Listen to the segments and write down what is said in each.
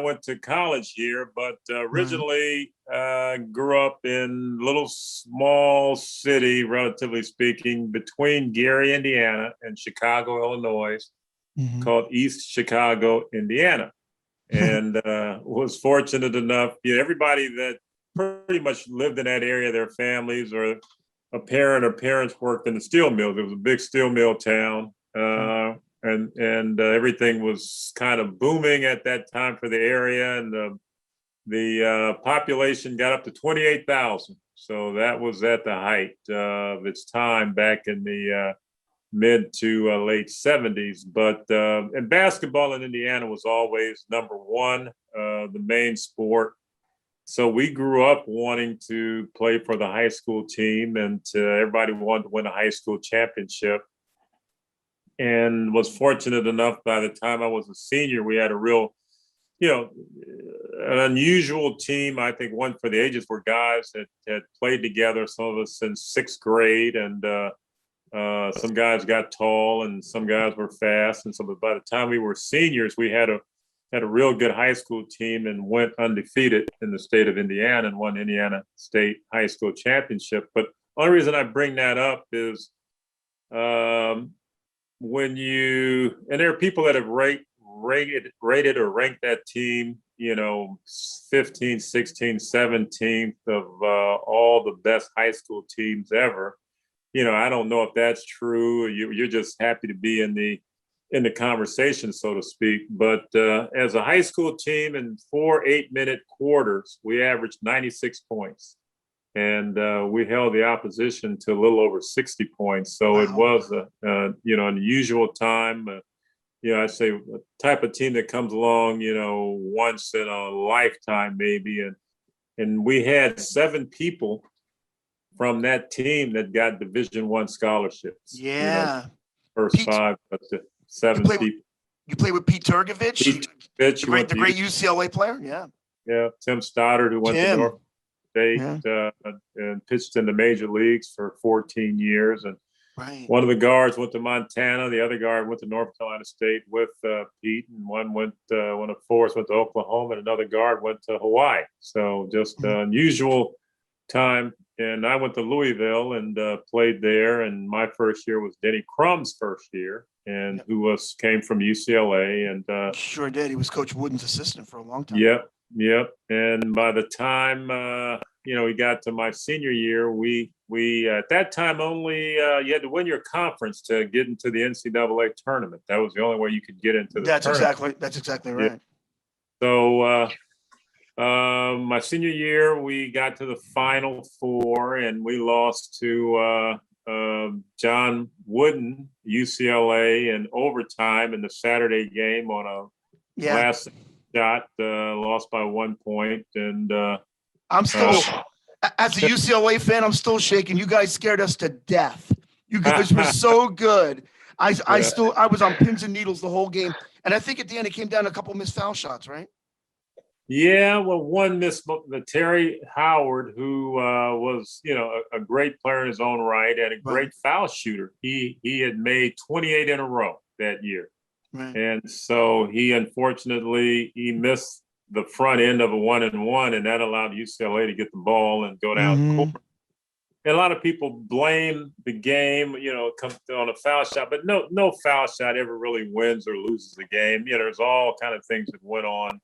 went to college here, but Right. originally grew up in a little small city, relatively speaking, between Gary, Indiana, and Chicago, Illinois, Hmm. called East Chicago, Indiana, and was fortunate enough. Everybody that pretty much lived in that area, their families or a parent or parents worked in the steel mills. It was a big steel mill town. And everything was kind of booming at that time for the area, and the population got up to 28,000. So that was at the height of its time back in the mid to late 70s. But and basketball in Indiana was always number one, the main sport. So we grew up wanting to play for the high school team, and everybody wanted to win a high school championship. And was fortunate enough by the time I was a senior, we had a real, you know, an unusual team. I think one for the ages were guys that had played together, some of us since sixth grade, and some guys got tall and some guys were fast. And so by the time we were seniors, we had a real good high school team and went undefeated in the state of Indiana and won Indiana State High School Championship. But the only reason I bring that up is when you, and there are people that have rated or ranked that team, 15th, 16th, 17th of all the best high school teams ever. I don't know if that's true. You're just happy to be in the conversation, so to speak. But as a high school team in 4 8-minute quarters, we averaged 96 points. And we held the opposition to a little over 60 points. So it was an unusual time. I'd say a type of team that comes along, once in a lifetime maybe. And we had 7 people from that team that got Division I scholarships. Yeah. First Pete, 5, but the 7 people. You played with Pete Turgovich, Turgovich, the great UCLA player. Yeah. Yeah. Tim Stoddard, who went to North State, Yeah. and pitched in the major leagues for 14 years. And right. One of the guards went to Montana. The other guard went to North Carolina State with Pete. And one of Forrest went to Oklahoma, and another guard went to Hawaii. So just an unusual time. And I went to Louisville and played there. And my first year was Denny Crum's first year, and who came from UCLA. And sure did. He was Coach Wooden's assistant for a long time. Yep. And by the time we got to my senior year, we at that time only you had to win your conference to get into the NCAA tournament. That was the only way you could get into the tournament. That's exactly right. Yeah. So my senior year, we got to the Final Four, and we lost to John Wooden, UCLA, in overtime in the Saturday game on a last shot, lost by 1 point. And I'm still, as a UCLA fan, I'm still shaking. You guys scared us to death. You guys were so good. I was on pins and needles the whole game. And I think at the end, it came down to a couple missed foul shots, right? Yeah, well, one missed Terry Howard, who was, a great player in his own right and a great foul shooter. He had made 28 in a row that year. Right. And so he missed the front end of a 1-and-1, and that allowed UCLA to get the ball and go down court. And a lot of people blame the game, comes on a foul shot, but no foul shot ever really wins or loses the game. There's all kind of things that went on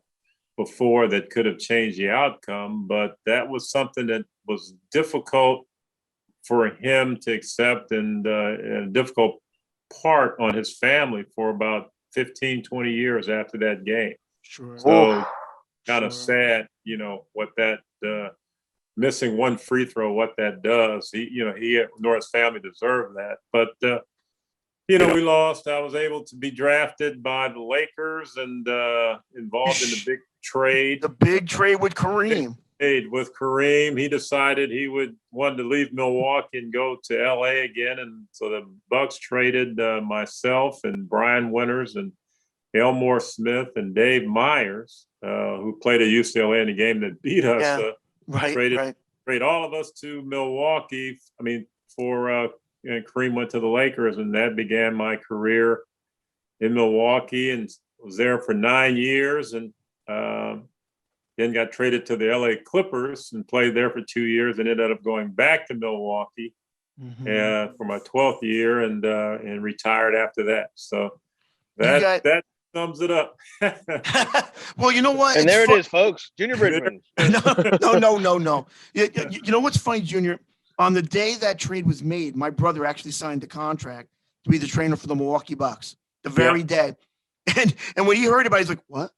before that could have changed the outcome, but that was something that was difficult for him to accept, and a difficult part on his family for about 15, 20 years after that game. Sure. So kind of sad, what that missing one free throw, what that does. He nor his family deserved that. But we lost. I was able to be drafted by the Lakers and involved in the big trade. The big trade with Kareem. With Kareem, he decided he wanted to leave Milwaukee and go to LA again, and so the Bucks traded myself and Brian Winters and Elmore Smith and Dave Myers, who played at UCLA in the game that beat us. Traded all of us to Milwaukee. And Kareem went to the Lakers, and that began my career in Milwaukee, and was there for 9 years. And Then got traded to the LA Clippers and played there for 2 years, and ended up going back to Milwaukee for my 12th year, and retired after that. So that sums it up. Well, you know what? And there it is, folks. Junior Bridgeman. No. You know what's funny, Junior? On the day that trade was made, my brother actually signed a contract to be the trainer for the Milwaukee Bucks the very day. And when he heard about it, he's like, what?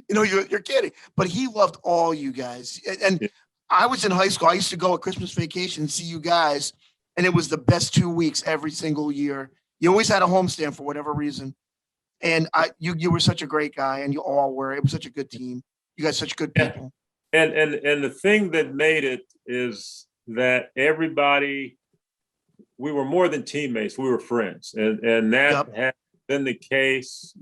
You're kidding. But he loved all you guys. And I was in high school. I used to go at Christmas vacation and see you guys. And it was the best 2 weeks every single year. You always had a homestand for whatever reason. And you were such a great guy, and you all were. It was such a good team. You guys such good people. And the thing that made it is that everybody, we were more than teammates. We were friends. And that had been the case,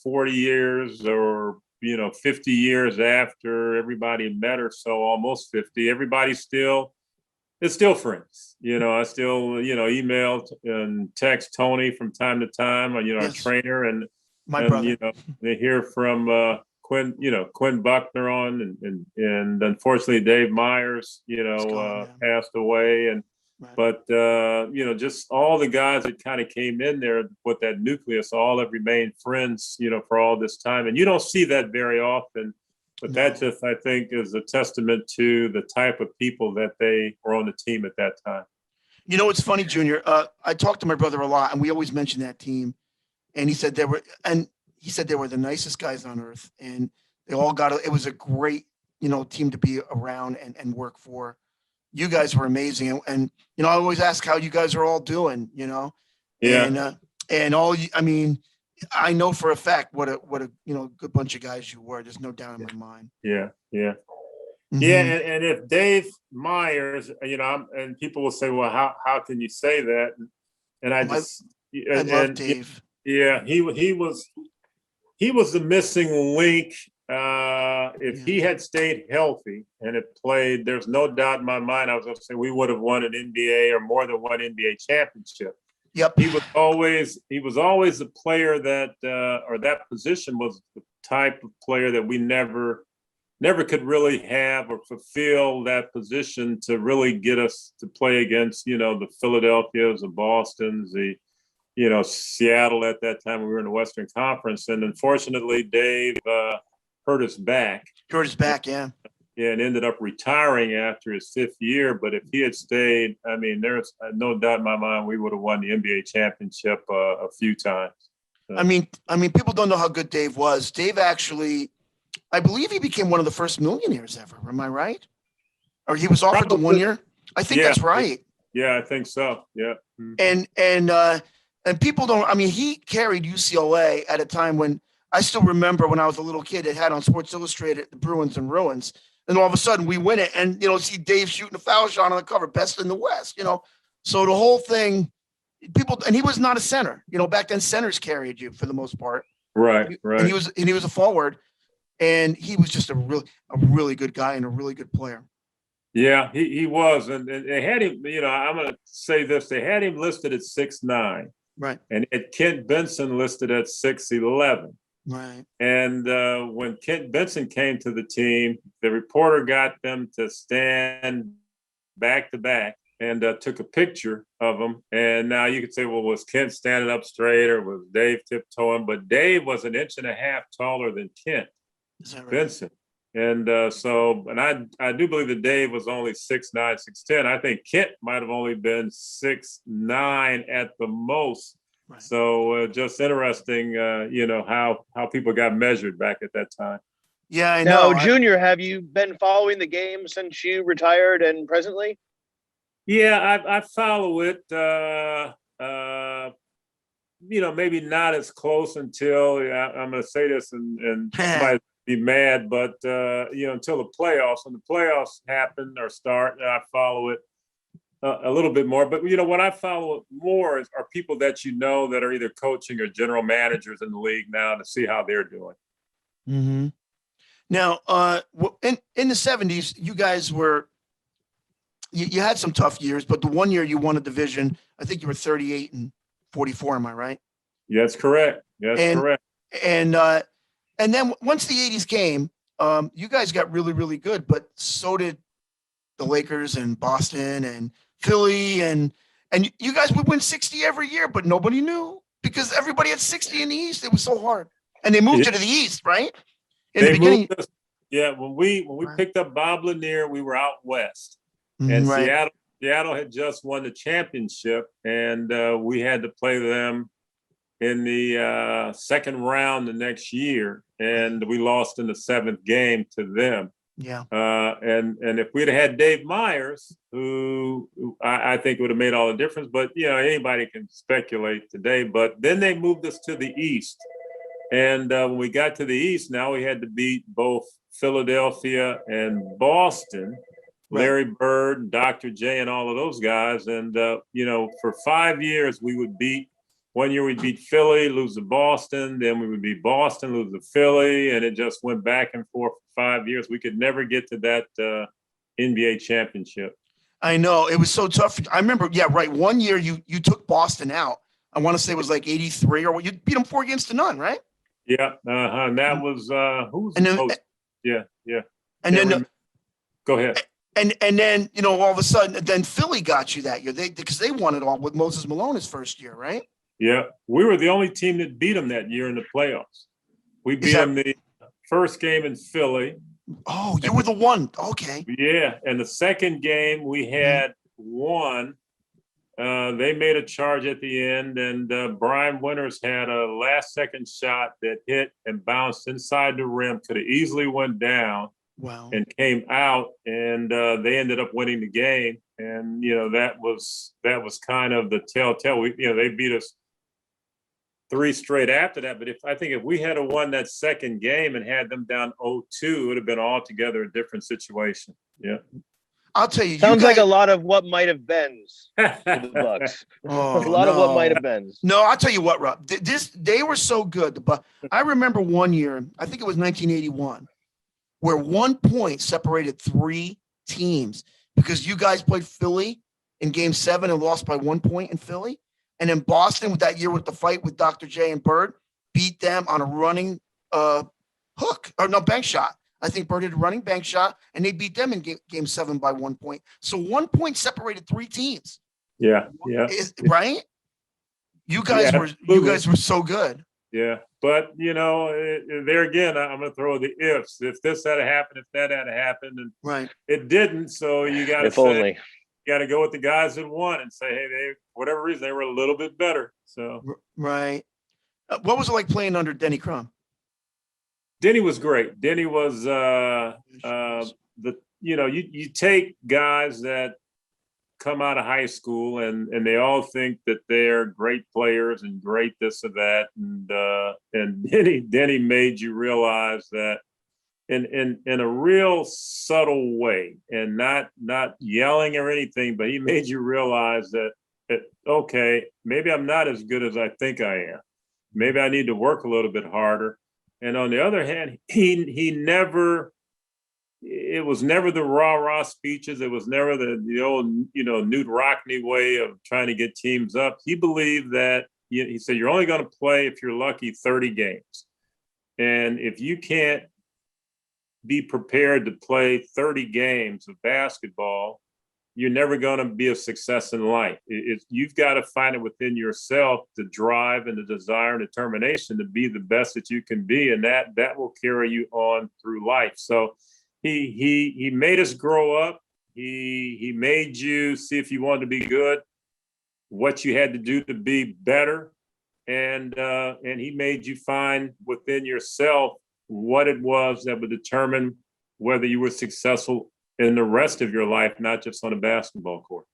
40 years or, 50 years after everybody met, or so, almost 50. Everybody's it's still friends. I still, email and text Tony from time to time, our trainer, and my brother. They hear from Quinn Buckner on, and unfortunately Dave Myers, passed away, and but just all the guys that kind of came in there with that nucleus all have remained friends, for all this time, and you don't see that very often. But that just, I think, is a testament to the type of people that they were on the team at that time. It's funny, Junior. I talked to my brother a lot, and we always mention that team. And he said they were the nicest guys on earth, and they all it was a great, team to be around and work for. You guys were amazing, and I always ask how you guys are all doing, Yeah. And all. I mean, I know for a fact what a good bunch of guys you were. There's no doubt in my mind. Yeah. Mm-hmm. Yeah, and if Dave Myers, and people will say, well, how can you say that? And I love Dave. Yeah, he was the missing link. If he had stayed healthy and had played, there's no doubt in my mind, I was going to say we would have won an NBA or more than one NBA championship. Yep. He was always the player that, or that position was the type of player that we never could really have or fulfill that position to really get us to play against, the Philadelphias, the Bostons, the, Seattle at that time when we were in the Western Conference. And unfortunately, Dave hurt his back. Yeah. Yeah, and ended up retiring after his 5th year. But if he had stayed, I mean, there's no doubt in my mind we would have won the NBA championship a few times. I mean, people don't know how good Dave was. Dave actually, I believe he became one of the first millionaires ever. Am I right? Or he was offered the 1 year? I think that's right. Yeah, I think so. Yeah. And people don't. I mean, he carried UCLA at a time when I still remember when I was a little kid. It had on Sports Illustrated the Bruins and Ruins. And all of a sudden we win it, and see Dave shooting a foul shot on the cover, best in the West. So the whole thing, and he was not a center. Back then centers carried you for the most part. Right. And he was a forward, and he was just a really good guy and a really good player. Yeah, he was, and they had him. I'm going to say this: they had him listed at 6'9", right, and Kent Benson listed at 6'11". Right. And when Kent Benson came to the team, the reporter got them to stand back to back and took a picture of them. And now you could say, well, was Kent standing up straight or was Dave tiptoeing? But Dave was 1.5 inches taller than Kent Benson. And I do believe that Dave was only 6'9", 6'10". I think Kent might have only been 6'9" at the most. Right. So just interesting, how people got measured back at that time. Yeah, I know. Now, Junior, have you been following the game since you retired and presently? Yeah, I follow it. Maybe not as close until I'm going to say this and might be mad, but until the playoffs. When the playoffs happen or start, I follow it a little bit more. But what I follow more are people that that are either coaching or general managers in the league now to see how they're doing. Mm-hmm. Now, in the 70s, you guys were you had some tough years, but the 1 year you won a division, I think you were 38 and 44. Am I right? Yes, correct. Yes, correct. And And then once the 80s came, you guys got really, really good, but so did the Lakers and Boston and Philly. And you guys would win 60 every year, but nobody knew because everybody had 60 in the East. It was so hard. And they moved Yeah. you to the East, right? In They the beginning. moved us. Yeah, when we Right. picked up Bob Lanier, we were out west, and Right. Seattle had just won the championship, and we had to play them in the second round the next year, and we lost in the seventh game to them. Yeah. And if we'd have had Dave Myers, who I think would have made all the difference, but anybody can speculate today. But then they moved us to the East, and when we got to the East, now we had to beat both Philadelphia and Boston. Right. Larry Bird, Dr. J, and all of those guys. And for 5 years we would beat. One year we'd beat Philly, lose to Boston. Then we would beat Boston, lose to Philly, and it just went back and forth for 5 years. We could never get to that NBA championship. I know it was so tough. I remember, yeah, right. One year you took Boston out. I want to say it was like 83 or what. You beat them 4-0, right? Yeah, and that was who was And the then, coach? Yeah. and then Go ahead. and then all of a sudden, then Philly got you that year. Because they won it all with Moses Malone his first year, right? Yeah, we were the only team that beat them that year in the playoffs. We beat them the first game in Philly. Oh, you were the one. Okay. Yeah, and the second game we had won. They made a charge at the end, and Brian Winters had a last-second shot that hit and bounced inside the rim. Could have easily went down. Wow. And came out, and they ended up winning the game. And that was kind of the telltale. They beat us 3 straight after that. But I think if we had won that second game and had them down 0-2, it would have been altogether a different situation. Yeah. I'll tell you. Sounds like a lot of what might have been for the Bucks. Oh, a lot of what might have been. No, I'll tell you what, Rob. They were so good. But I remember one year, I think it was 1981, where 1 point separated 3 teams because you guys played Philly in Game 7 and lost by 1 point in Philly. And in Boston, with that year with the fight with Dr. J and Bird, beat them on a running bank shot. I think Bird had a running bank shot, and they beat them in game 7 by 1 point. So 1 point separated 3 teams. Yeah. Right? You guys were so good. Yeah, but there again, I'm going to throw the ifs. If this had happened, if that had happened, and right, it didn't. So you got to say, you got to go with the guys that won and say, hey, they, for whatever reason, they were a little bit better. So right. What was it like playing under Denny Crum? Denny was great. Denny was you take guys that come out of high school and they all think that they're great players and great this or that, and Denny made you realize that in a real subtle way, and not yelling or anything, but he made you realize that okay, maybe I'm not as good as I think I am. Maybe I need to work a little bit harder. And on the other hand, he never. It was never the rah-rah speeches. It was never the old, Newt Rockney way of trying to get teams up. He believed that, he said, you're only going to play, if you're lucky, 30 games. And if you can't be prepared to play 30 games of basketball, you're never going to be a success in life. You've got to find it within yourself, the drive and the desire and determination to be the best that you can be. And that will carry you on through life. So he made us grow up. He made you see, if you wanted to be good, what you had to do to be better. And he made you find within yourself what it was that would determine whether you were successful in the rest of your life, not just on a basketball court.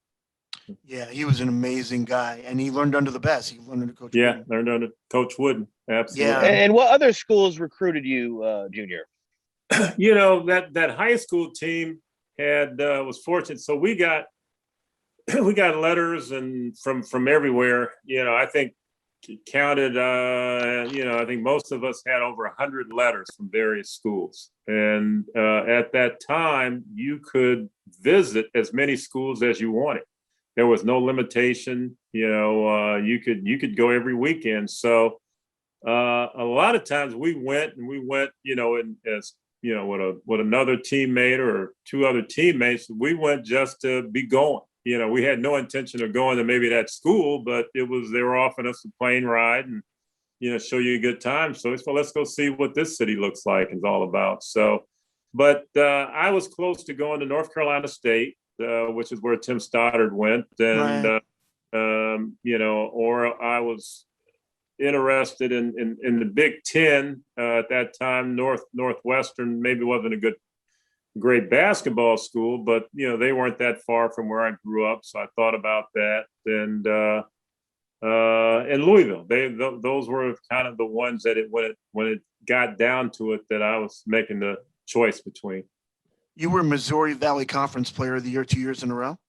Yeah, he was an amazing guy, and he learned under the best. He learned under Coach Wooden. Learned under Coach Wooden. Absolutely. Yeah. And what other schools recruited you, Junior? That high school team was fortunate. So we got letters and from everywhere. I think counted. I think most of us had over 100 letters from various schools. And at that time, you could visit as many schools as you wanted. There was no limitation. You could go every weekend. So A lot of times we went, you know, and as you know, with another teammate or two other teammates, we went just to be going. You know, we had no intention of going to maybe that school, but they were offering us a plane ride and, you know, show you a good time. So it's, well, let's go see what this city looks like and is all about. So, but I was close to going to North Carolina State, which is where Tim Stoddard went, and you know, or I was interested in the Big Ten at that time. Northwestern maybe wasn't a great basketball school, but you know they weren't that far from where I grew up, so I thought about that. And Louisville, those were kind of the ones that when it got down to it that I was making the choice between. You were Missouri Valley Conference Player of the Year 2 years in a row.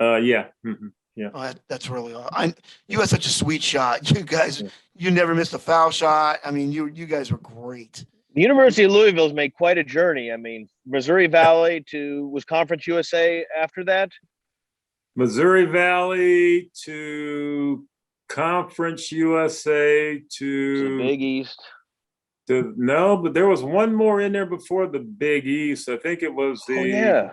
Yeah. Mm-hmm. Yeah. Oh, that's really awesome. You had such a sweet shot. You guys, you never missed a foul shot. I mean, you guys were great. The University of Louisville's made quite a journey. I mean, Missouri Valley was Conference USA after that? Missouri Valley to Conference USA to the Big East. No, but there was one more in there before the Big East. I think it was the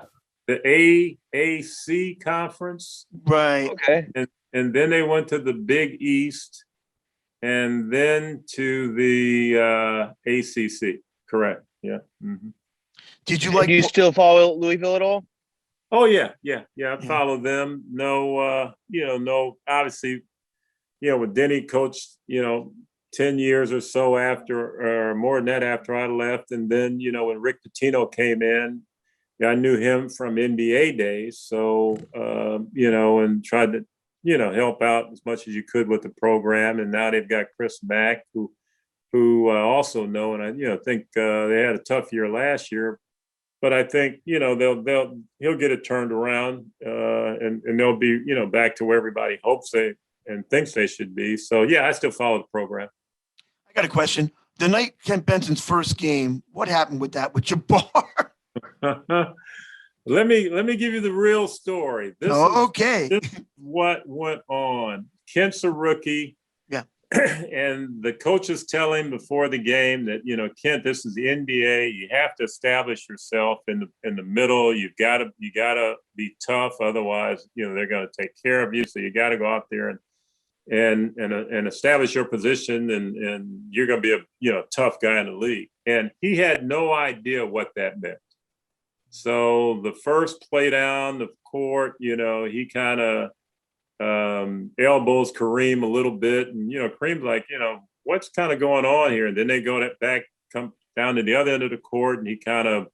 AAC conference. Right. Okay. And then they went to the Big East and then to the ACC. Correct. Yeah. Mm-hmm. Did you do you still follow Louisville at all? Oh yeah. I follow them. No, obviously, with Denny coached, 10 years or so after, or more than that after I left. And then, when Rick Pitino came in, I knew him from NBA days. So, and tried to, help out as much as you could with the program. And now they've got Chris Mack, who I also know, and I, think they had a tough year last year, but I think, he'll get it turned around and they'll be, back to where everybody hopes and thinks they should be. So yeah, I still follow the program. I got a question. The night Kent Benson's first game, what happened with your bar? Let me give you the real story. This is what went on. Kent's a rookie. Yeah. And the coaches tell him before the game that, Kent, this is the NBA. You have to establish yourself in the middle. You gotta be tough. Otherwise, they're gonna take care of you. So you gotta go out there and establish your position, and you're going to be a tough guy in the league. And he had no idea what that meant. So the first play down the court, he kind of elbows Kareem a little bit, and Kareem's like, what's kind of going on here? And then they come down to the other end of the court, and he kind of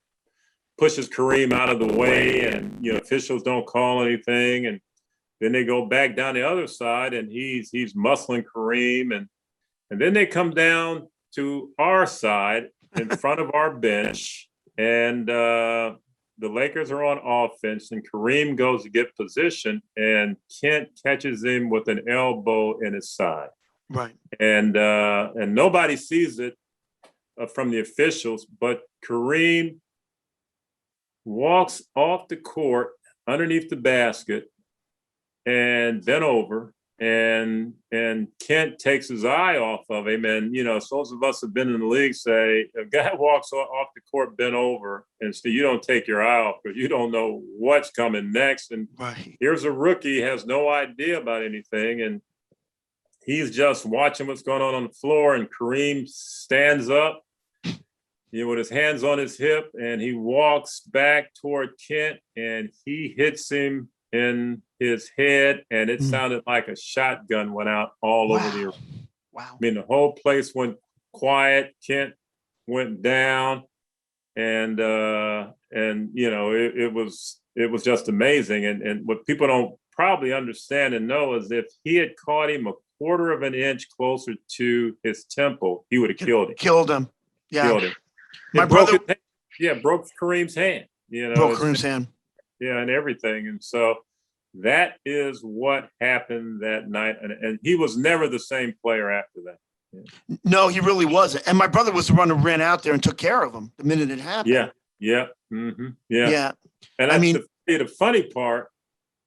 pushes Kareem out of the way, and officials don't call anything, and then they go back down the other side, and he's muscling Kareem, and then they come down to our side in front of our bench, and the Lakers are on offense, and Kareem goes to get position, and Kent catches him with an elbow in his side. Right. And nobody sees it from the officials, but Kareem walks off the court underneath the basket and bent over, and Kent takes his eye off of him. And, those of us have been in the league say, a guy walks off the court bent over, and so you don't take your eye off because you don't know what's coming next. And Here's a rookie, has no idea about anything, and he's just watching what's going on the floor, and Kareem stands up, with his hands on his hip, and he walks back toward Kent, and he hits him in his head, and it sounded like a shotgun went out all over the arena. Wow. I mean, the whole place went quiet. Kent went down, and it was just amazing. And what people don't probably understand and know is if he had caught him a quarter of an inch closer to his temple, he would have killed him. Killed him. Yeah. Killed him. My brother. Broke Kareem's hand. Broke Kareem's hand. Yeah, and everything. And so that is what happened that night. And he was never the same player after that. Yeah. No, he really wasn't. And my brother was the one who ran out there and took care of him the minute it happened. Yeah. Mm-hmm. Yeah. And the funny part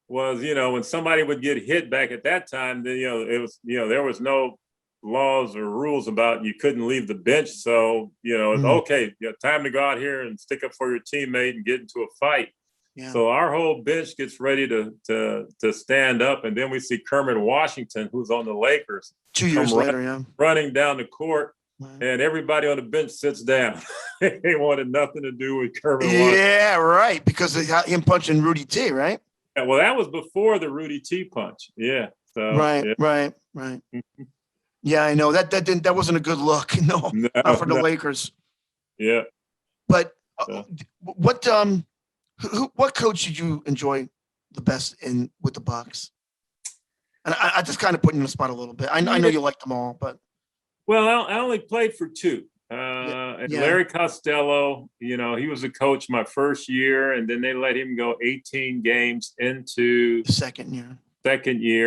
was, when somebody would get hit back at that time, then, it was, there was no laws or rules about you couldn't leave the bench. So, it's okay, time to go out here and stick up for your teammate and get into a fight. Yeah. So our whole bench gets ready to stand up, and then we see Kermit Washington, who's on the Lakers, 2 years later, running down the court, right. and everybody on the bench sits down. They wanted nothing to do with Kermit Washington. Yeah, right, because of him punching Rudy T, right? Yeah, well, that was before the Rudy T punch. Yeah. So right. Yeah, I know that wasn't a good look. No, not for the Lakers. Yeah. But what coach did you enjoy the best with the Bucks? And I just kind of put you on the spot a little bit. I know you liked them all, but I only played for two. And Larry Costello, he was a coach my first year, and then they let him go 18 games into the second year.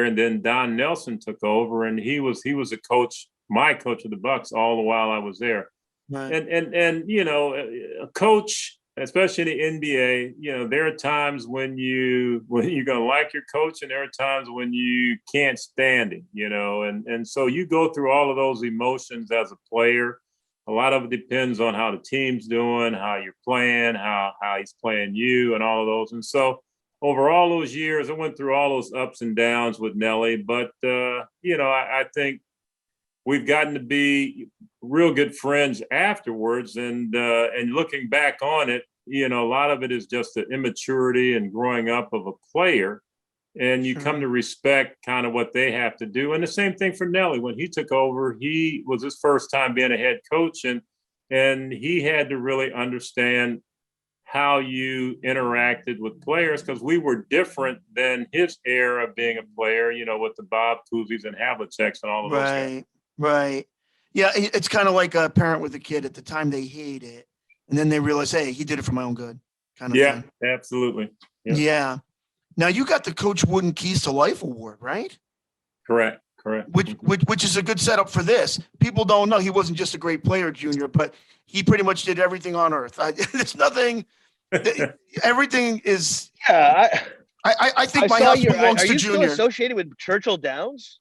And then Don Nelson took over, and he was a coach, my coach of the Bucks, all the while I was there. Right. And a coach, especially in the NBA, there are times when you're gonna like your coach, and there are times when you can't stand him, and so you go through all of those emotions as a player. A lot of it depends on how the team's doing, how you're playing, how he's playing you, and all of those. And so over all those years, I went through all those ups and downs with Nelly. But I think we've gotten to be real good friends afterwards. And looking back on it, a lot of it is just the immaturity and growing up of a player. And you come to respect kind of what they have to do. And the same thing for Nelly. When he took over, he was his first time being a head coach, and he had to really understand how you interacted with players, because we were different than his era of being a player, with the Bob Cousy's and Havliceks and all of those guys. Right. Yeah, it's kind of like a parent with a kid. At the time, they hate it, and then they realize, hey, he did it for my own good, kind of thing. Yeah, absolutely. Yeah. Now you got the Coach Wooden Keys to Life Award, right? Correct. Which is a good setup for this. People don't know he wasn't just a great player, Junior, but he pretty much did everything on earth. There's nothing. Everything is. Yeah, I think my house belongs to Junior. Are you still associated with Churchill Downs?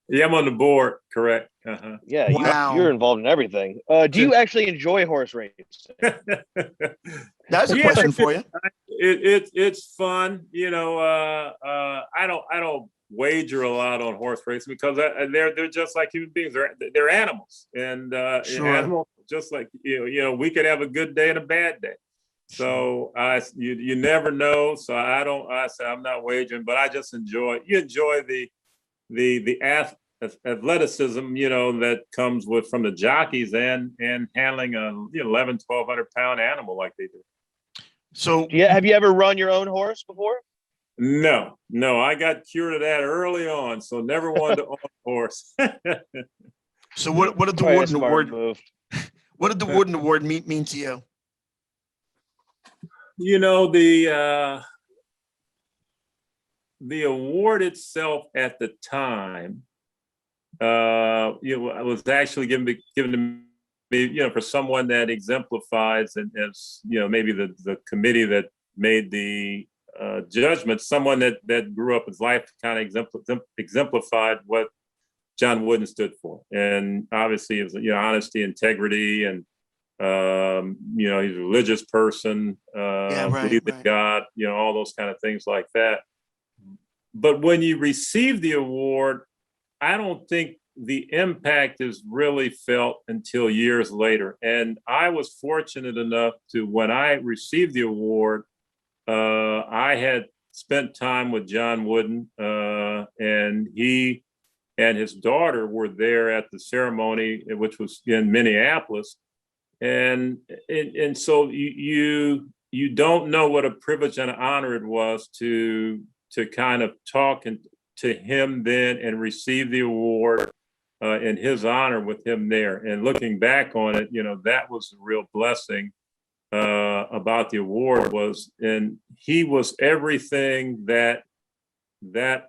Yeah, I'm on the board. Correct. Uh-huh. Yeah, wow. You're involved in everything. Do you actually enjoy horse racing? That's a question for you. It's fun. I don't wager a lot on horse racing because they're just like human beings. They're animals, and animals just like we could have a good day and a bad day. So you never know. So I say I'm not wagering, but I just enjoy the athleticism, that comes from the jockeys and handling a 1,100-1,200 pound animal like they do. So have you ever run your own horse before? No, I got cured of that early on, so never wanted to own a horse. So what did the Wooden Award move? What did the Wooden Award mean to you? The award itself at the time, was actually given to me, for someone that exemplifies, and as maybe the committee that made the judgment, someone that grew up his life kind of exemplified what John Wooden stood for, and obviously it was honesty, integrity, and he's a religious person, believed in God, all those kind of things like that. But when you receive the award, I don't think the impact is really felt until years later. And I was fortunate enough to, when I received the award, I had spent time with John Wooden, and he and his daughter were there at the ceremony, which was in Minneapolis. And so you don't know what a privilege and an honor it was to kind of talk to him then and receive the award in his honor with him there. And looking back on it, that was a real blessing about the award and he was everything that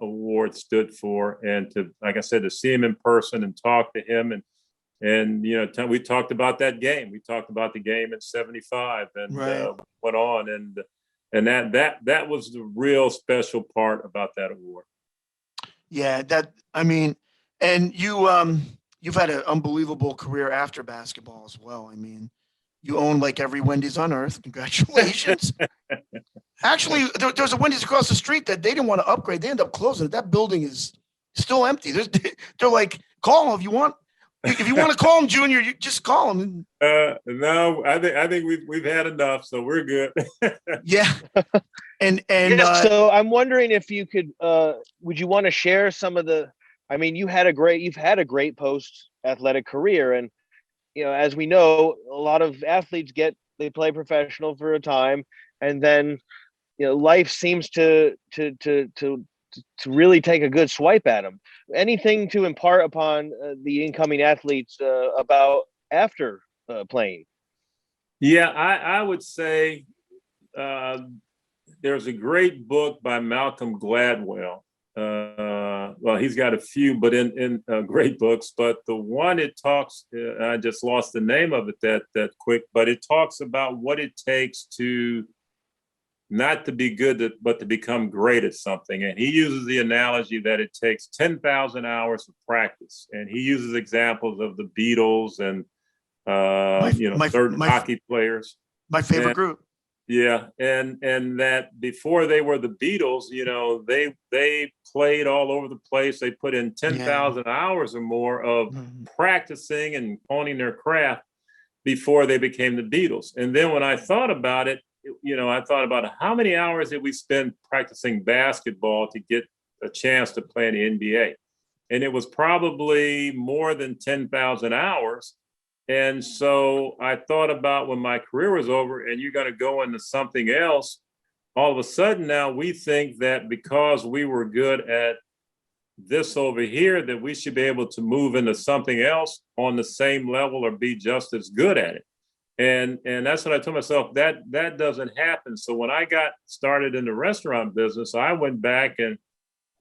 award stood for. And to, like I said, to see him in person and talk to him and we talked about that game. We talked about the game in '75 and went on. And that was the real special part about that award. Yeah, And you've had an unbelievable career after basketball as well. I mean, you own like every Wendy's on earth. Congratulations. Actually, there's a Wendy's across the street that they didn't want to upgrade. They ended up closing it. That building is still empty. They're like, call them if you want. If you want to call them, Junior, you just call them. No, I think we've had enough, so we're good. Yeah, and Yeah, so I'm wondering if you could, would you want to share some of the? I mean, you've had a great post athletic career, and as we know, a lot of athletes they play professional for a time, and then life seems to really take a good swipe at them. Anything to impart upon the incoming athletes about after playing? Yeah, I would say uh, there's a great book by Malcolm Gladwell. Well, he's got a few, but in great books. But the one it talks, I just lost the name of it that quick. But it talks about what it takes to not to be good, but to become great at something. And he uses the analogy that it takes 10,000 hours of practice. And he uses examples of the Beatles and certain hockey players. My favorite group. Yeah, and that before they were the Beatles, they played all over the place. They put in 10,000 hours or more of practicing and honing their craft before they became the Beatles. And then when I thought about it, I thought about how many hours did we spend practicing basketball to get a chance to play in the NBA? And it was probably more than 10,000 hours. And so I thought about when my career was over and you're going to go into something else, all of a sudden now we think that because we were good at this over here, that we should be able to move into something else on the same level or be just as good at it. And that's what I told myself, that doesn't happen. So when I got started in the restaurant business, I went back and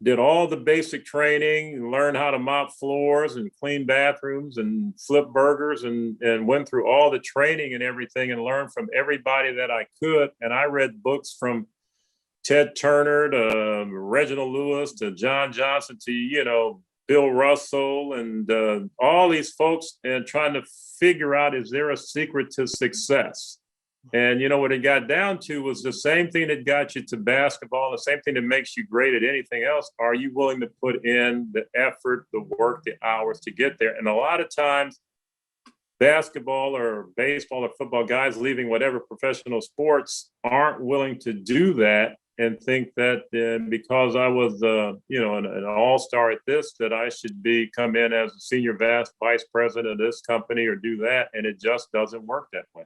did all the basic training, learned how to mop floors and clean bathrooms and flip burgers and went through all the training and everything and learned from everybody that I could. And I read books from Ted Turner to Reginald Lewis to John Johnson to, Bill Russell and all these folks and trying to figure out, is there a secret to success? And, what it got down to was the same thing that got you to basketball, the same thing that makes you great at anything else. Are you willing to put in the effort, the work, the hours to get there? And a lot of times, basketball or baseball or football guys leaving whatever professional sports aren't willing to do that and think that because I was, an all-star at this, that I should come in as a senior vice president of this company or do that. And it just doesn't work that way.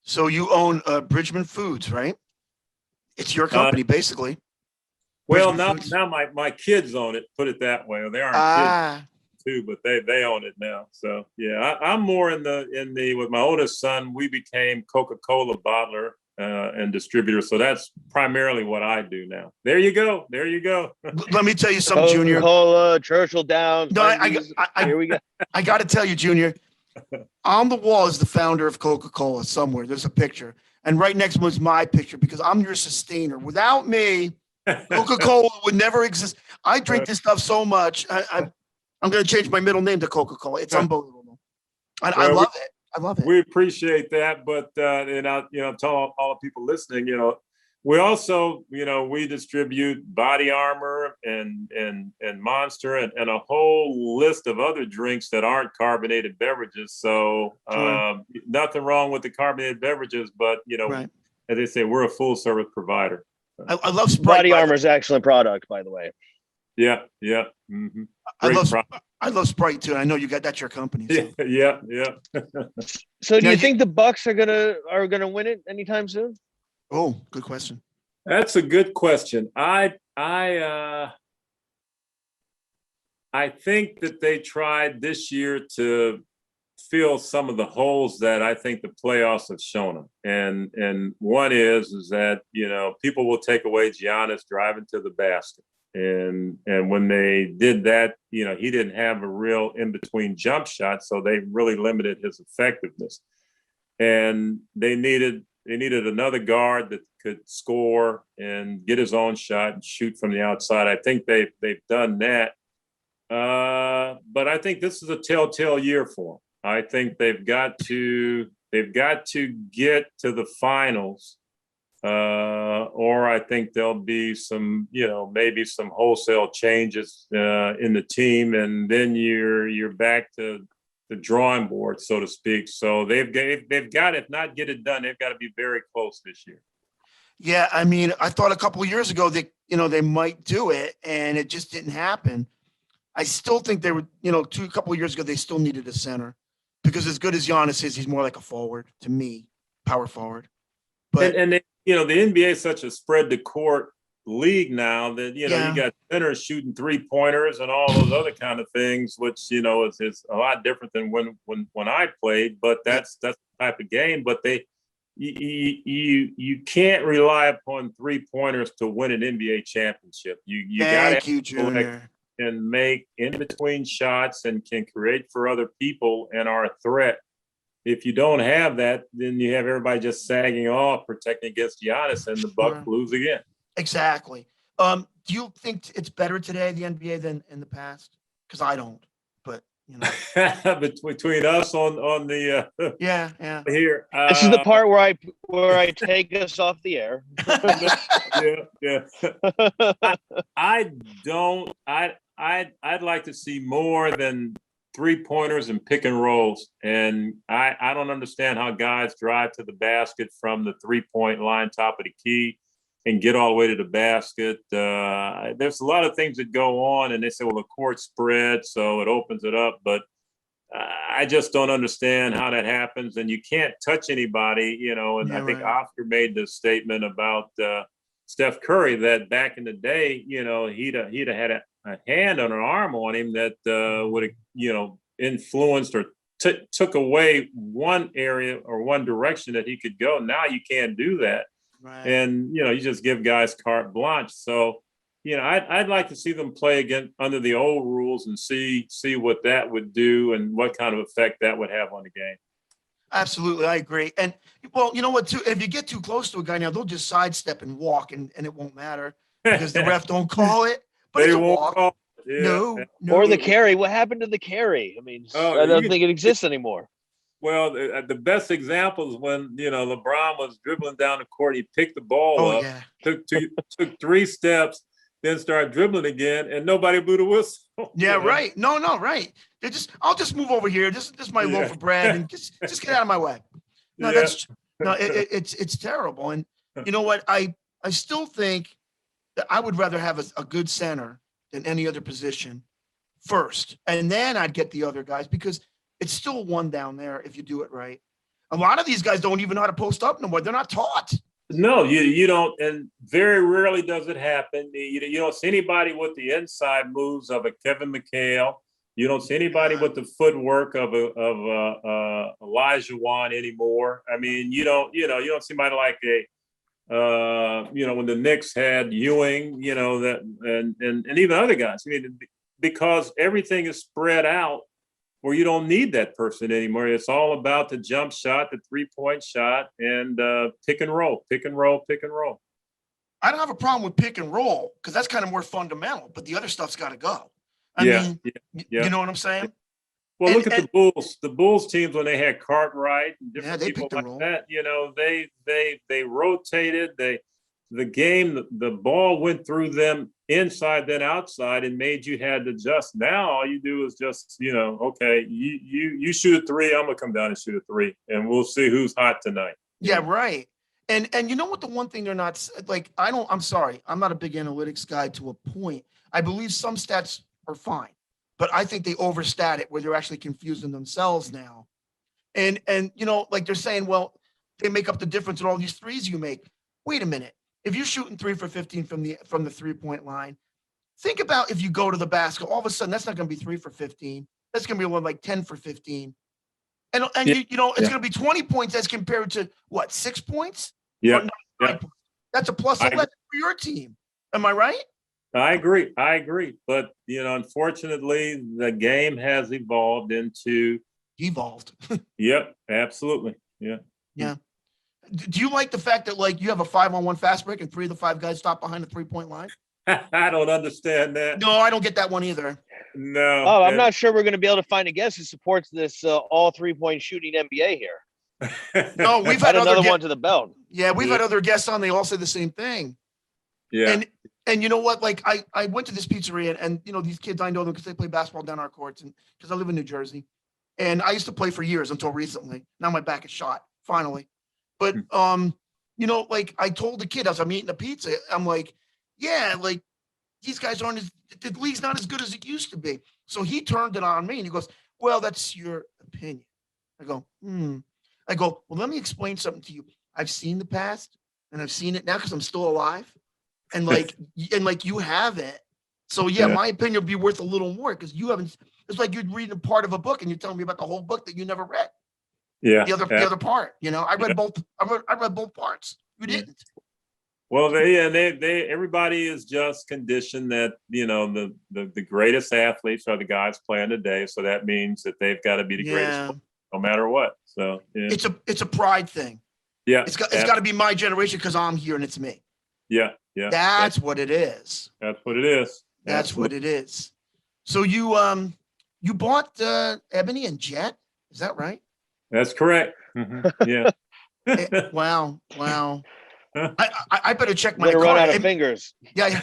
So you own Bridgeman Foods, right? It's your company, basically. Well, now my kids own it. Put it that way. They aren't kids too, but they own it now. So yeah, I'm more in the with my oldest son. We became Coca-Cola bottler and distributor. So that's primarily what I do now. There you go. Let me tell you something, Junior. Coca-Cola, Churchill Downs. No, here we go. I got to tell you, Junior. On the wall is the founder of Coca-Cola somewhere. There's a picture. And right next to him is my picture because I'm your sustainer. Without me, Coca-Cola would never exist. I drink this stuff so much. I'm going to change my middle name to Coca-Cola. It's unbelievable. I love it. I love it. We appreciate that. But, and I tell all the people listening, we also, we distribute Body Armor and Monster and a whole list of other drinks that aren't carbonated beverages. So nothing wrong with the carbonated beverages, but, right. As they say, we're a full service provider. I love Sprite. Body Armor is an excellent product, by the way. Yeah. Mm-hmm. I love Sprite too. I know that's your company. So. Yeah. So do you think the Bucks are gonna win it anytime soon? Oh, good question. That's a good question. I think that they tried this year to fill some of the holes that I think the playoffs have shown them. And one is that, people will take away Giannis driving to the basket. And when they did that, he didn't have a real in-between jump shot, so they really limited his effectiveness. And they needed another guard that could score and get his own shot and shoot from the outside. I think they've done that. But I think this is a telltale year for them. I think they've got to get to the finals, or I think there'll be some, maybe some wholesale changes in the team, and then you're back to the drawing board, so to speak. So they've got, if not get it done, they've got to be very close this year. Yeah, I mean, I thought a couple of years ago that they might do it, and it just didn't happen. I still think they were, a couple of years ago, they still needed a center, because as good as Giannis is, he's more like a forward to me, power forward. But and they, the NBA is such a spread the court league now that you got centers shooting 3-pointers and all those other kind of things, which is a lot different than when I played. But that's the type of game. But you can't rely upon 3-pointers to win an NBA championship. You got to and make in between shots and can create for other people and are a threat. If you don't have that, then you have everybody just sagging off, protecting against Giannis, and the Bucks lose again. Exactly. Do you think it's better today, the NBA, than in the past? Because I don't. But between us on the here, this is the part where I take us off the air. I'd like to see more than 3-pointers and pick and rolls, and I don't understand how guys drive to the basket from the 3-point line, top of the key, and get all the way to the basket. There's a lot of things that go on, and they say, well, the court spread, so it opens it up, but I just don't understand how that happens, and you can't touch anybody, and I think Oscar made this statement about Steph Curry that back in the day, he'd have had a hand on an arm on him that would have, influenced or took away one area or one direction that he could go. Now you can't do that. Right. And, you just give guys carte blanche. So, I'd like to see them play again under the old rules and see what that would do and what kind of effect that would have on the game. Absolutely. I agree. And well, you know what, too, if you get too close to a guy now, they'll just sidestep and walk and it won't matter because the ref don't call it. But they won't call it. No. Or the carry. What happened to the carry? I mean, I don't think it exists anymore. Well, the best example is when, LeBron was dribbling down the court. He picked the ball up, took 3 steps, then started dribbling again, and nobody blew the whistle. Yeah, right. No, right. I'll just move over here. This is my loaf of bread, and just get out of my way. No, it's terrible. And you know what? I still think that I would rather have a good center than any other position first, and then I'd get the other guys because it's still one down there if you do it right. A lot of these guys don't even know how to post up no more. They're not taught. No, you don't, and very rarely does it happen. You don't see anybody with the inside moves of a Kevin McHale. You don't see anybody with the footwork of Elijah Wan anymore. I mean, you don't see somebody like when the Knicks had Ewing, that and even other guys. I mean, because everything is spread out where you don't need that person anymore. It's all about the jump shot, the 3-point shot, and pick and roll. I don't have a problem with pick and roll because that's kind of more fundamental, but the other stuff's got to go. I mean, you know what I'm saying? Well, look at the Bulls. The Bulls teams when they had Cartwright and different people like that. They rotated. The ball went through them inside then outside and made you had to adjust. Now all you do is just okay, you shoot a 3, I'm gonna come down and shoot a 3, and we'll see who's hot tonight. Yeah, right. And you know what, the one thing they're not like, I'm sorry, I'm not a big analytics guy to a point. I believe some stats are fine, but I think they overstat it where they're actually confusing themselves now. And like they're saying, well, they make up the difference in all these threes you make. Wait a minute. If you're shooting 3 for 15 from the 3-point line, think about if you go to the basket, all of a sudden that's not going to be 3 for 15. That's going to be like 10 for 15. And it's going to be 20 points as compared to what, 6 points? Yeah. That's a plus 11 for your team. Am I right? I agree. But, unfortunately, the game has evolved into. Yep, absolutely. Yeah. Yeah. Do you like the fact that you have a 5-on-1 fast break and 3 of the 5 guys stop behind the 3-point line? I don't understand that. No, I don't get that one either. No. Oh, I'm not sure we're going to be able to find a guest who supports this all 3-point shooting NBA here. No, we've Add had other another one to the belt. Yeah, we've had other guests on. They all say the same thing. Yeah. And you know what? Like I went to this pizzeria and you know these kids, I know them because they play basketball down our courts and because I live in New Jersey, and I used to play for years until recently. Now my back is shot finally, but you know, like I told the kid as I'm eating the pizza, I'm like, yeah, like these guys aren't as the league's not as good as it used to be. So he turned it on me and he goes, well, that's your opinion. I go, I go, well, let me explain something to you. I've seen the past and I've seen it now because I'm still alive. And like you haven't. So yeah, my opinion would be worth a little more because you haven't. It's like you're reading a part of a book and you're telling me about the whole book that you never read. Yeah. The other part. You know, I read both. I read both parts. You didn't. Well, they everybody is just conditioned that you know the greatest athletes are the guys playing today. So that means that they've got to be the greatest no matter what. So it's a pride thing. Yeah, it's got to be my generation because I'm here and it's me. Yeah. That's what it is. That's what it is. That's what it is. So you bought Ebony and Jet, is that right? That's correct. Yeah. Wow. I better check my car. Run out of fingers. Yeah.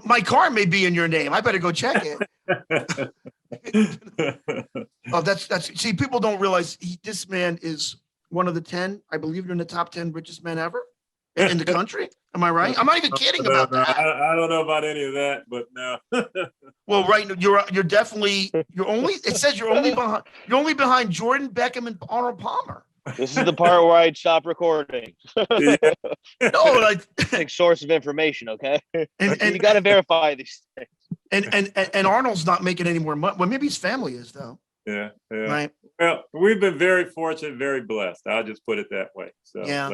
My car may be in your name. I better go check it. Oh, that's. See, people don't realize this man is one of the 10. I believe you're in the top 10 richest men ever in the country. Am I right? I'm not even kidding about that. I don't know about any of that, but no. Well, right, you're definitely it says you're only behind Jordan, Beckham, and Arnold Palmer. This is the part where I'd stop recording. Yeah. No, like big source of information, okay? And you got to verify these things. And Arnold's not making any more money. Well, maybe his family is though. Yeah. Right. Well, we've been very fortunate, very blessed. I'll just put it that way. So yeah.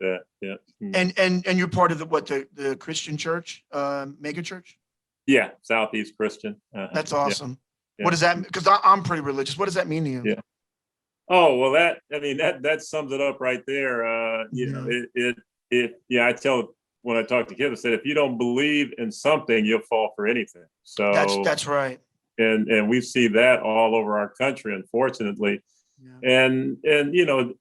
Yeah. And you're part of the Christian church, mega church? Yeah, Southeast Christian. That's awesome. Yeah. What does that mean? Because I'm pretty religious. What does that mean to you? Yeah. Oh, well, that sums it up right there. You know, I tell when I talk to kids, I said, if you don't believe in something, you'll fall for anything. So that's right. And we see that all over our country, unfortunately. Yeah. And you know,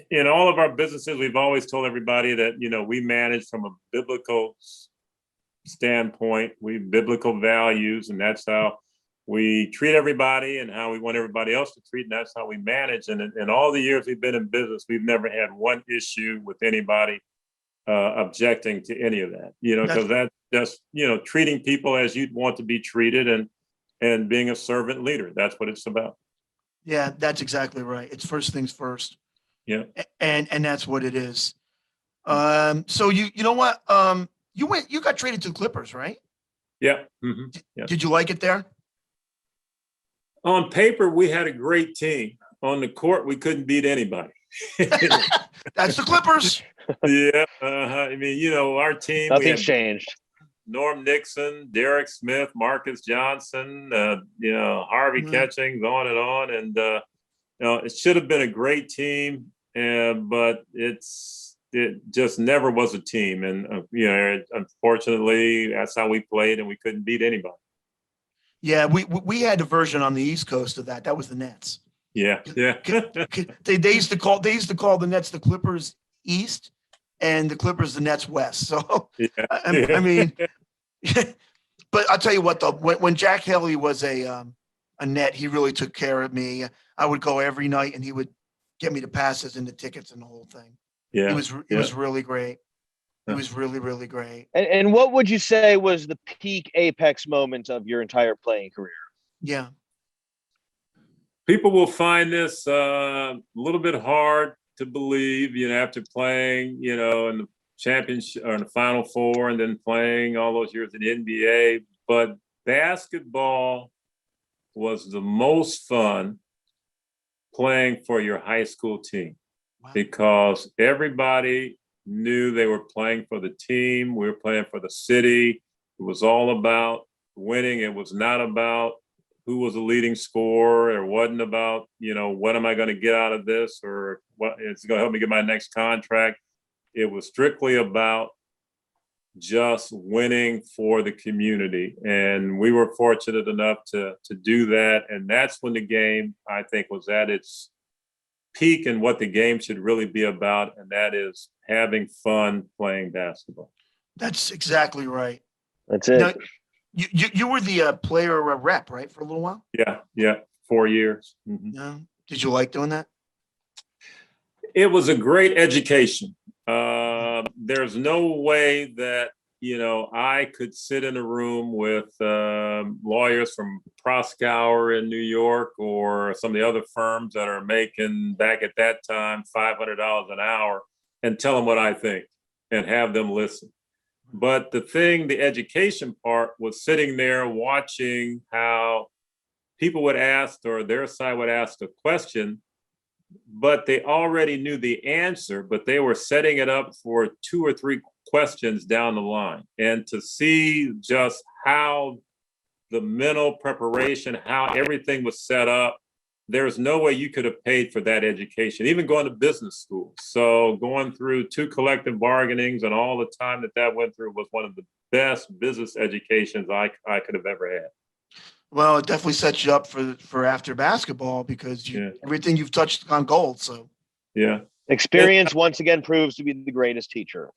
in all of our businesses, we've always told everybody that, you know, we manage from a biblical standpoint, biblical values, and that's how we treat everybody and how we want everybody else to treat, and that's how we manage. And in all the years we've been in business, we've never had one issue with anybody objecting to any of that, you know, because that's just, you know, treating people as you'd want to be treated and being a servant leader. That's what it's about. Yeah, that's exactly right. It's first things first. Yeah. And that's what it is. So you know what? You got traded to the Clippers, right? Yeah. Mm-hmm. Yeah. Did you like it there? On paper, we had a great team. On the court, we couldn't beat anybody. That's the Clippers. Yeah. I mean, you know, our team. Nothing's changed. Norm Nixon, Derek Smith, Marcus Johnson, you know, Harvey Catchings, on and on. And, you know, it should have been a great team, but it just never was a team. And, you know, unfortunately, that's how we played, and we couldn't beat anybody. Yeah, we had a version on the East Coast of that. That was the Nets. Yeah. They used to call the Nets the Clippers East, and the Clippers the Nets West. So I mean, but I'll tell you what though, when Jack Haley was a net, he really took care of me. I would go every night, and he would get me the passes and the tickets and the whole thing. Yeah, it was really great. It was really, really great. And what would you say was the peak apex moment of your entire playing career? Yeah. People will find this a little bit hard to believe, you know, after playing, you know, in the championship or in the Final Four and then playing all those years in the NBA. But basketball was the most fun playing for your high school team because everybody knew they were playing for the team. We were playing for the city. It was all about winning. It was not about who was the leading scorer. It wasn't about, you know, what am I going to get out of this or what it's going to help me get my next contract. It was strictly about just winning for the community. And we were fortunate enough to do that. And that's when the game, I think, was at its peak and what the game should really be about. And that is having fun playing basketball. That's exactly right. That's it. Now, you were the player rep, right, for a little while? Yeah. 4 years. Mm-hmm. Yeah. Did you like doing that? It was a great education. There's no way that, I could sit in a room with lawyers from Proskauer in New York or some of the other firms that are making back at that time $500 an hour and tell them what I think and have them listen. But the education part was sitting there watching how people would ask or their side would ask a question, but they already knew the answer, but they were setting it up for 2 or 3 questions down the line. And to see just how the mental preparation, how everything was set up, there's no way you could have paid for that education, even going to business school. So going through 2 collective bargainings and all the time that went through was one of the best business educations I could have ever had. Well, it definitely sets you up for after basketball because everything you've touched on gold. So yeah, experience once again proves to be the greatest teacher.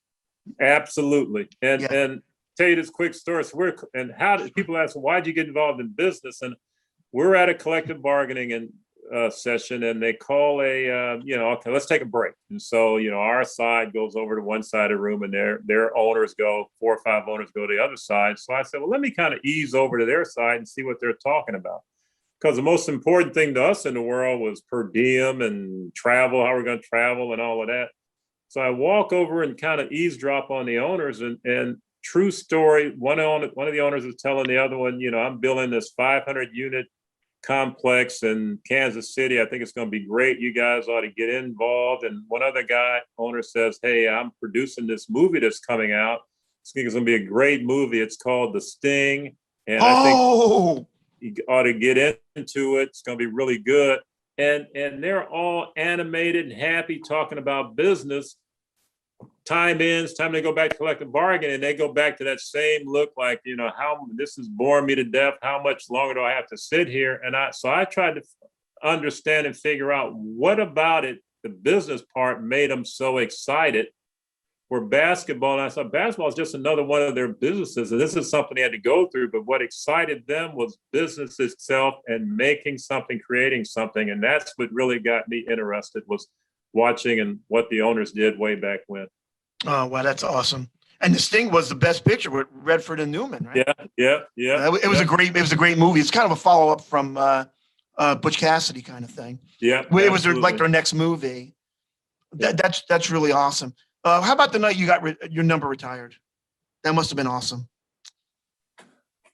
Absolutely. And tell you this quick story. So how did people ask, why'd you get involved in business? And we're at a collective bargaining session, and they call okay, let's take a break. And so, our side goes over to one side of the room, and their owners go, 4 or 5 owners go to the other side. So I said, well, let me kind of ease over to their side and see what they're talking about. Because the most important thing to us in the world was per diem and travel, how we're going to travel and all of that. So I walk over and kind of eavesdrop on the owners, and true story, one of the owners is telling the other one, I'm building this 500 unit complex in Kansas City. I think it's going to be great. You guys ought to get involved. And one other owner says, hey, I'm producing this movie that's coming out. It's going to be a great movie. It's called The Sting. And I think you ought to get into it. It's going to be really good. And they're all animated and happy talking about business. Time ends, time to go back to collective bargaining, and they go back to that same look like, how this is boring me to death. How much longer do I have to sit here? And so I tried to understand and figure out what about it, the business part, made them so excited for basketball. And I thought basketball is just another one of their businesses. And this is something they had to go through. But what excited them was business itself and making something, creating something. And that's what really got me interested, was watching and what the owners did way back when. Oh, wow, that's awesome. And The Sting was the best picture with Redford and Newman, right? Yeah. It was a great movie. It's kind of a follow-up from Butch Cassidy kind of thing. Yeah. It was their next movie. That's really awesome. How about the night you got your number retired? That must have been awesome.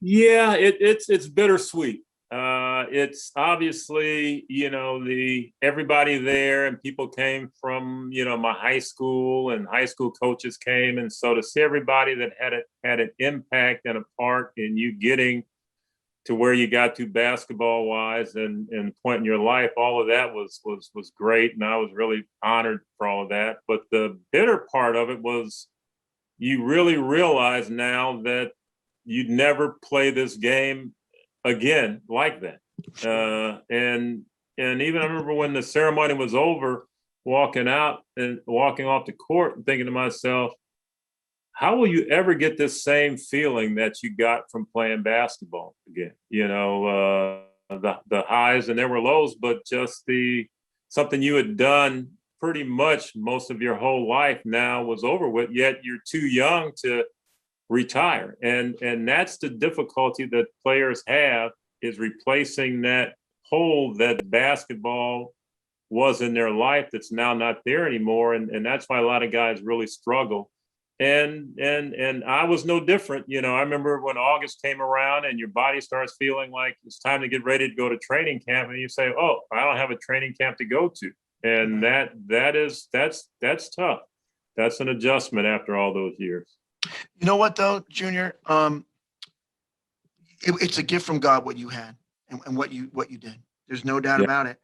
Yeah, it's bittersweet. It's obviously, everybody there, and people came from, my high school, and high school coaches came. And so to see everybody that had an impact and a part in you getting to where you got to basketball wise and point in your life, all of that was great. And I was really honored for all of that. But the bitter part of it was you really realize now that you'd never play this game again like that. And even I remember when the ceremony was over, walking out and walking off the court and thinking to myself, how will you ever get this same feeling that you got from playing basketball again? The highs, and there were lows, but just something you had done pretty much most of your whole life now was over with, yet you're too young to retire. And that's the difficulty that players have, is replacing that hole that basketball was in their life that's now not there anymore. And that's why a lot of guys really struggle. And I was no different. I remember when August came around and your body starts feeling like it's time to get ready to go to training camp, and you say, oh, I don't have a training camp to go to. And that's tough. That's an adjustment after all those years. You know what though, Junior? It's a gift from God what you had and what you did. There's no doubt about it.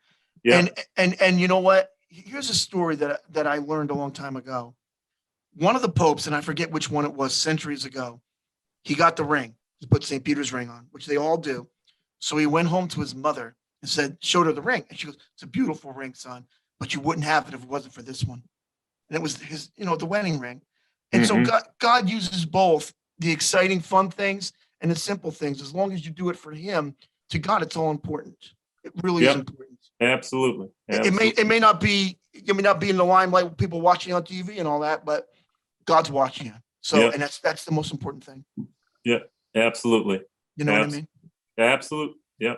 Yeah. And you know what? Here's a story that I learned a long time ago. one of the popes, and I forget which one it was, centuries ago, he got the ring. He put St. Peter's ring on, which they all do. So he went home to his mother and showed her the ring. And she goes, "It's a beautiful ring, son, but you wouldn't have it if it wasn't for this one." And it was his, the wedding ring. And so God uses both the exciting, fun things and the simple things. As long as you do it for him, to God, it's all important. It really is important. Absolutely. It may not be in the limelight with people watching on TV and all that, but God's watching you. So, and that's the most important thing. Yeah, absolutely. You know what I mean? Absolutely. Yeah.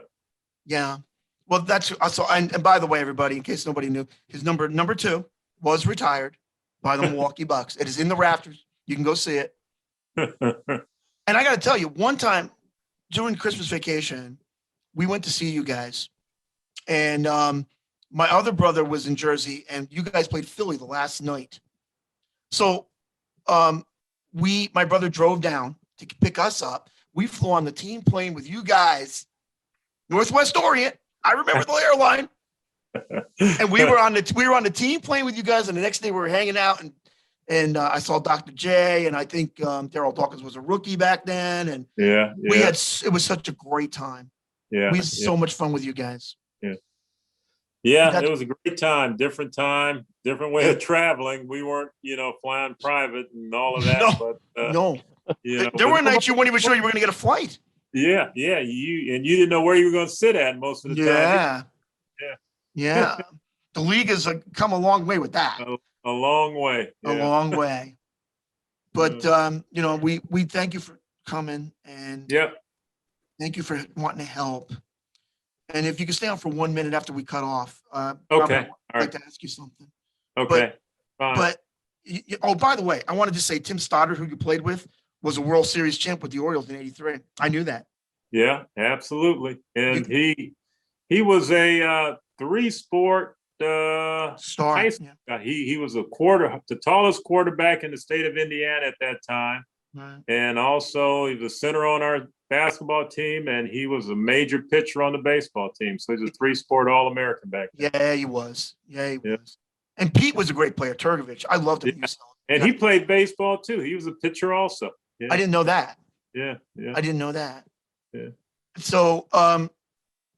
Yeah. Well, that's also, and by the way, everybody, in case nobody knew, his number 2 was retired by the Milwaukee Bucks. It is in the rafters. You can go see it. And I got to tell you, one time during Christmas vacation, we went to see you guys. And my other brother was in Jersey, and you guys played Philly the last night. So my brother drove down to pick us up. We flew on the team plane with you guys, Northwest Orient. I remember the airline. And we were on the team plane with you guys, and the next day we were hanging out, and I saw Dr. J, and I think Daryl Dawkins was a rookie back then, and it was such a great time. Yeah, we had so much fun with you guys. Yeah, it was a great time, different way of traveling. We weren't, flying private and all of that. No, but no. There were nights you weren't even sure you were going to get a flight. Yeah, you didn't know where you were going to sit at most of the time. Yeah. The league has come a long way with that. A long way. A long way. But we thank you for coming, and thank you for wanting to help. And if you could stay on for 1 minute after we cut off, okay. I'd like to ask you something. Okay. But by the way, I wanted to say Tim Stoddard, who you played with, was a World Series champ with the Orioles in '83. I knew that. Yeah, absolutely. And he was a 3-sport star. High school guy. He was the tallest quarterback in the state of Indiana at that time. Right. And also he was a center on our basketball team, and he was a major pitcher on the baseball team. So he's a 3-sport All-American back then. Yeah, he was. Was. And Pete was a great player, Turgovich. I loved him. And he played baseball too. He was a pitcher also. Yeah. I didn't know that. Yeah. I didn't know that. Yeah. So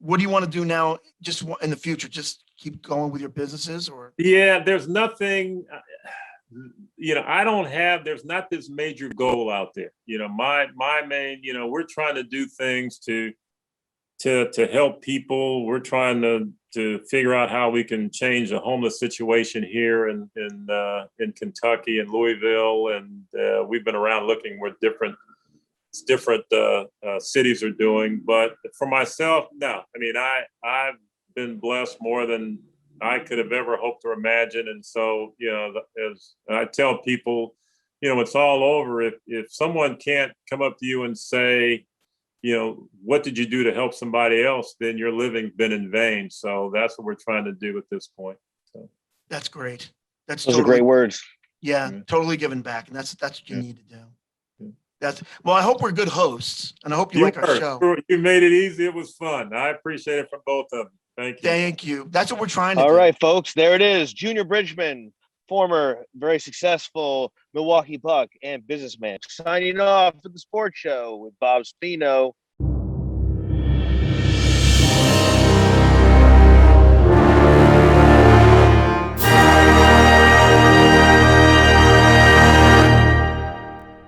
what do you want to do now, just in the future? Just keep going with your businesses, or? Yeah, there's nothing, there's not this major goal out there. My main, we're trying to do things to help people. We're trying to figure out how we can change the homeless situation here in Kentucky and Louisville. And we've been around looking where different cities are doing. But for myself, no. I mean, I've been blessed more than I could have ever hoped or imagined. And so, as I tell people, it's all over. If someone can't come up to you and say, what did you do to help somebody else, then your living's been in vain. So that's what we're trying to do at this point. So that's great. Those are great words. Yeah, totally giving back. And that's what you need to do. Well, I hope we're good hosts, and I hope you like our show. You made it easy. It was fun. I appreciate it from both of them. Thank you. Thank you. That's what we're trying to do. All right, folks, there it is. Junior Bridgeman, former very successful Milwaukee Buck and businessman, signing off for the sports show with Bob Spino